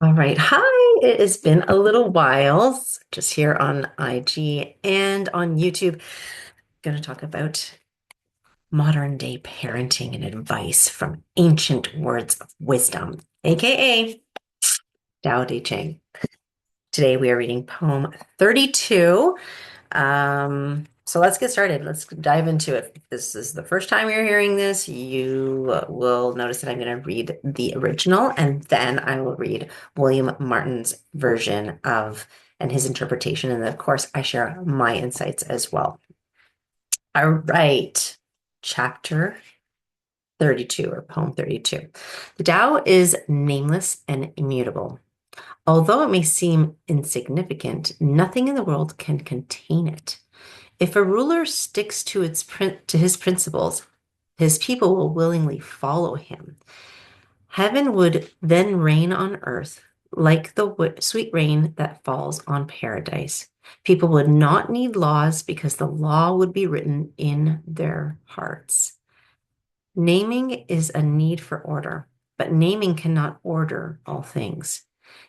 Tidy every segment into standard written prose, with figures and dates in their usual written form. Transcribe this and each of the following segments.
All right. Hi. It has been a little while just here on IG and on YouTube. Going to talk about modern day parenting and advice from ancient words of wisdom, aka Tao Te Ching. Today we are reading poem 32. So let's get started. Let's dive into it. If this is the first time you're hearing this, you will notice that I'm going to read the original and then I will read William Martin's version of and his interpretation. And of course, I share my insights as well. All right. Chapter 32 or poem 32. The Tao is nameless and immutable. Although it may seem insignificant, nothing in the world can contain it. If a ruler sticks to his principles, his people will willingly follow him. Heaven would then rain on earth like the sweet rain that falls on paradise. People would not need laws because the law would be written in their hearts. Naming is a need for order, but naming cannot order all things.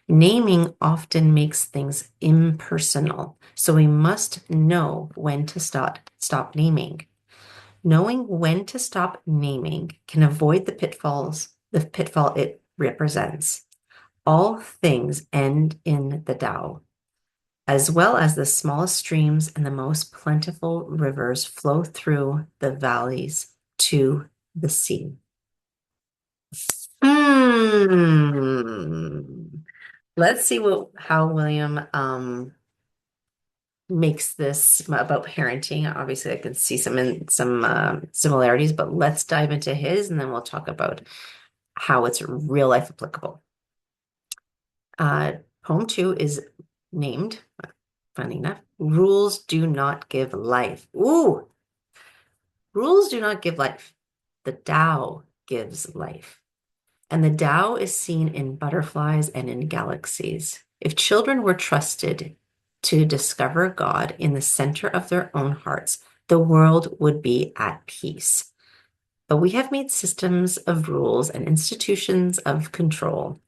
Naming often makes things impersonal, so we must know when to stop naming. Knowing when to stop naming can avoid the pitfall it represents. All things end in the Tao, as well as the smallest streams and the most plentiful rivers flow through the valleys to the sea. Hmm. Let's see how William makes this about parenting. Obviously, I can see some similarities, but let's dive into his, and then we'll talk about how it's real life applicable. Uh, Poem 2 is named, funny enough, Rules Do Not Give Life. Ooh, rules do not give life. The Tao gives life. And the Tao is seen in butterflies and in galaxies. If children were trusted to discover God in the center of their own hearts, the world would be at peace. But we have made systems of rules and institutions of control.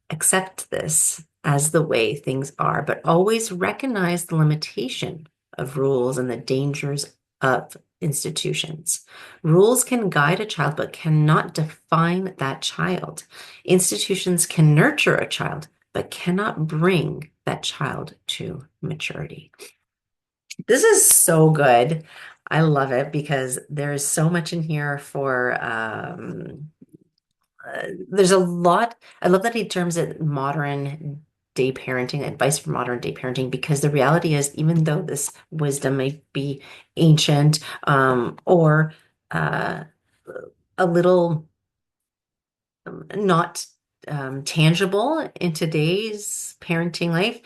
Accept this as the way things are, but always recognize the limitation of rules and the dangers of institutions. Rules can guide a child, but cannot define that child. Institutions can nurture a child, but cannot bring that child to maturity. This is so good. I love it because there is so much in here for there's a lot. I love that he terms it modern day parenting, advice for modern day parenting, because the reality is, even though this wisdom may be ancient, or uh, a little not tangible in today's parenting life,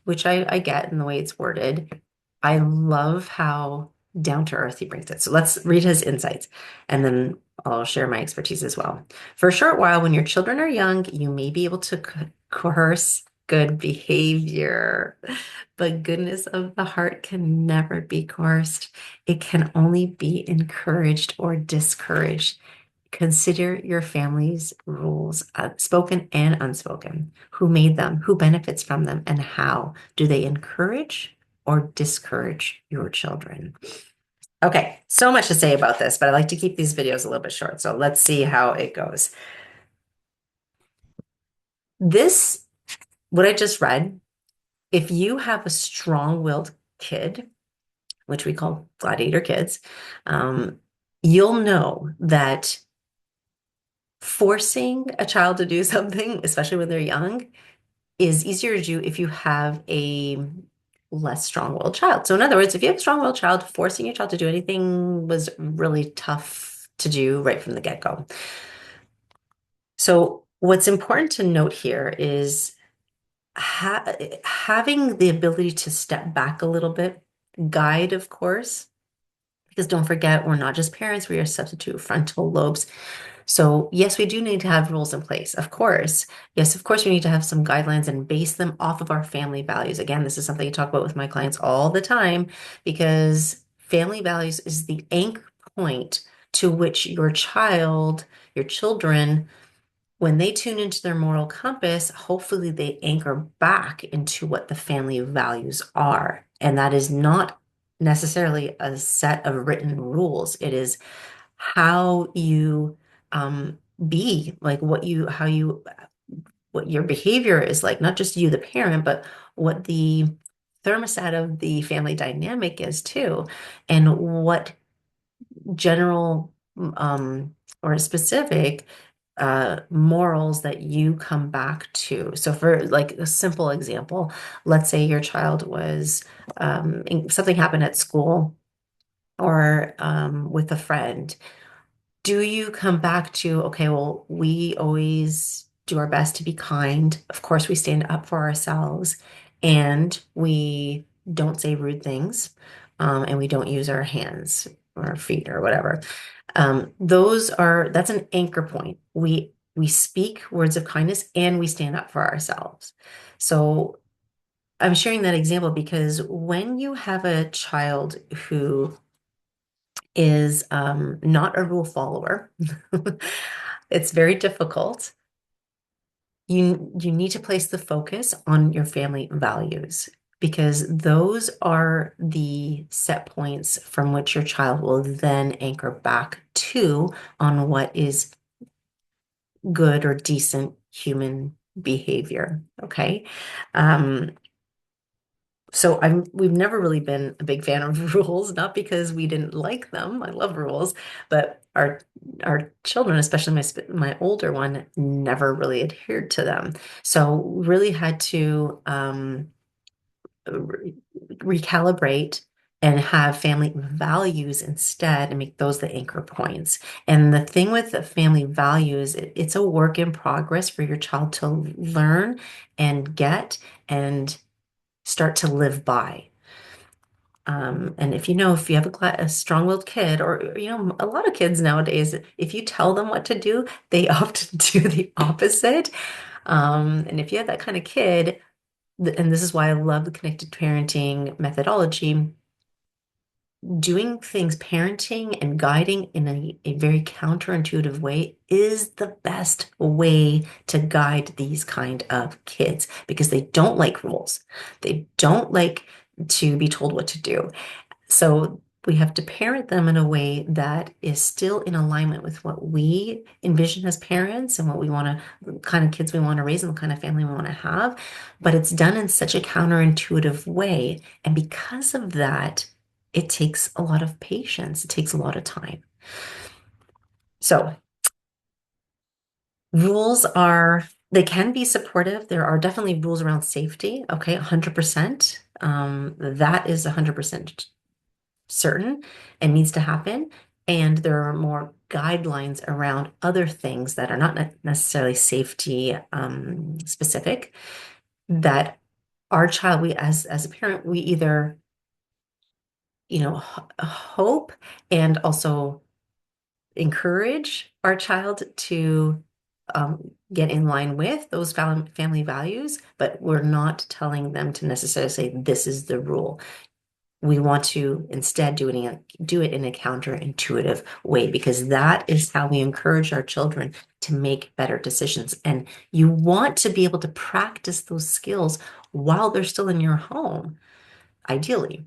which I get in the way it's worded, I love how down to earth he brings it. So let's read his insights and then I'll share my expertise as well. For a short while, when your children are young, you may be able to coerce good behavior, but goodness of the heart can never be coerced. It can only be encouraged or discouraged. Consider your family's rules, spoken and unspoken. Who made them? Who benefits from them? And how? Do they encourage or discourage your children? Okay, so much to say about this, but I like to keep these videos a little bit short. So let's see how it goes. This, what I just read, if you have a strong-willed kid, which we call gladiator kids, you'll know that forcing a child to do something, especially when they're young, is easier to do if you have a less strong-willed child. So in other words, if you have a strong-willed child, forcing your child to do anything was really tough to do right from the get-go. So what's important to note here is having the ability to step back a little bit, guide, of course, because don't forget, we're not just parents, we are substitute frontal lobes. So yes, we do need to have rules in place, of course. Yes, of course, we need to have some guidelines and base them off of our family values. Again, this is something I talk about with my clients all the time because family values is the anchor point to which your children when they tune into their moral compass, hopefully they anchor back into what the family values are. And that is not necessarily a set of written rules. It is how you be, like what your behavior is like, not just you, the parent, but what the thermostat of the family dynamic is too, and what general or specific morals that you come back to. So for like a simple example, let's say your child was something happened at school or with a friend. Do you come back to, okay, well, we always do our best to be kind. Of course, we stand up for ourselves and we don't say rude things, and we don't use our hands or feet or whatever. That's an anchor point. We speak words of kindness and we stand up for ourselves. So I'm sharing that example because when you have a child who is not a rule follower, it's very difficult. You need to place the focus on your family values because those are the set points from which your child will then anchor back to on what is good or decent human behavior. Okay. Um, so we've never really been a big fan of rules, not because we didn't like them. I love rules, but our children, especially my older one, never really adhered to them. So really had to re- recalibrate and have family values instead and make those the anchor points. And the thing with the family values, it's a work in progress for your child to learn and get and start to live by. And if you have a strong-willed kid, or a lot of kids nowadays, if you tell them what to do, they often do the opposite. And if you have that kind of kid, and this is why I love the connected parenting methodology, doing things, parenting and guiding in a very counterintuitive way is the best way to guide these kind of kids because they don't like rules. They don't like to be told what to do. So we have to parent them in a way that is still in alignment with what we envision as parents and what we want to, kind of kids we want to raise and the kind of family we want to have. But it's done in such a counterintuitive way. And because of that, it takes a lot of patience. It takes a lot of time. So they can be supportive. There are definitely rules around safety. Okay, 100%. That is 100% certain and needs to happen. And there are more guidelines around other things that are not necessarily safety specific that our child, we as a parent, we either, hope and also encourage our child to get in line with those family values, but we're not telling them to necessarily say this is the rule. We want to instead do it in a counterintuitive way because that is how we encourage our children to make better decisions. And you want to be able to practice those skills while they're still in your home, ideally,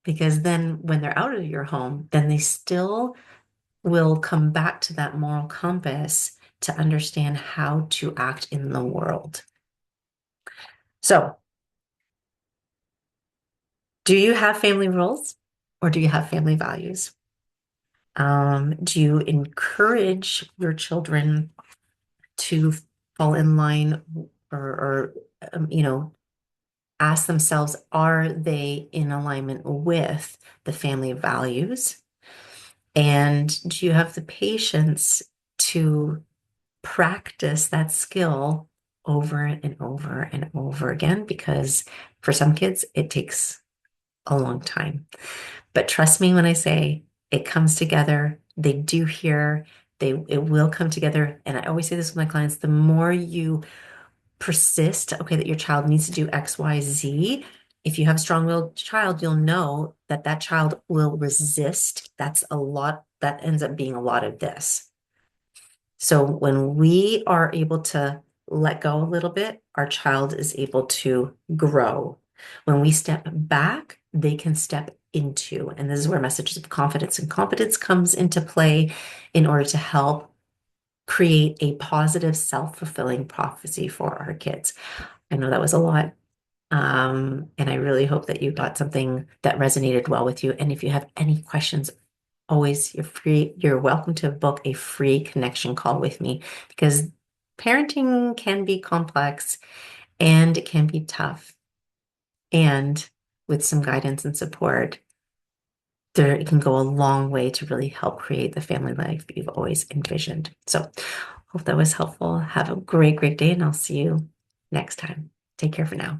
because then when they're out of your home, then they still will come back to that moral compass to understand how to act in the world. So, do you have family rules or do you have family values? Do you encourage your children to fall in line or ask themselves, are they in alignment with the family values? And do you have the patience to practice that skill over and over and over again? Because for some kids, it takes a long time. But trust me when I say it comes together. They do hear, it will come together. And I always say this with my clients, the more you persist, okay, that your child needs to do X, Y, Z. If you have a strong-willed child, you'll know that that child will resist. That ends up being a lot of this. So when we are able to let go a little bit, our child is able to grow. When we step back, they can step into, and this is where messages of confidence and competence comes into play in order to help create a positive, self-fulfilling prophecy for our kids. I know that was a lot. And I really hope that you got something that resonated well with you. And if you have any questions, always you're welcome to book a free connection call with me because parenting can be complex and it can be tough. And with some guidance and support, there it can go a long way to really help create the family life you've always envisioned. So hope that was helpful. Have a great, great day, and I'll see you next time. Take care for now.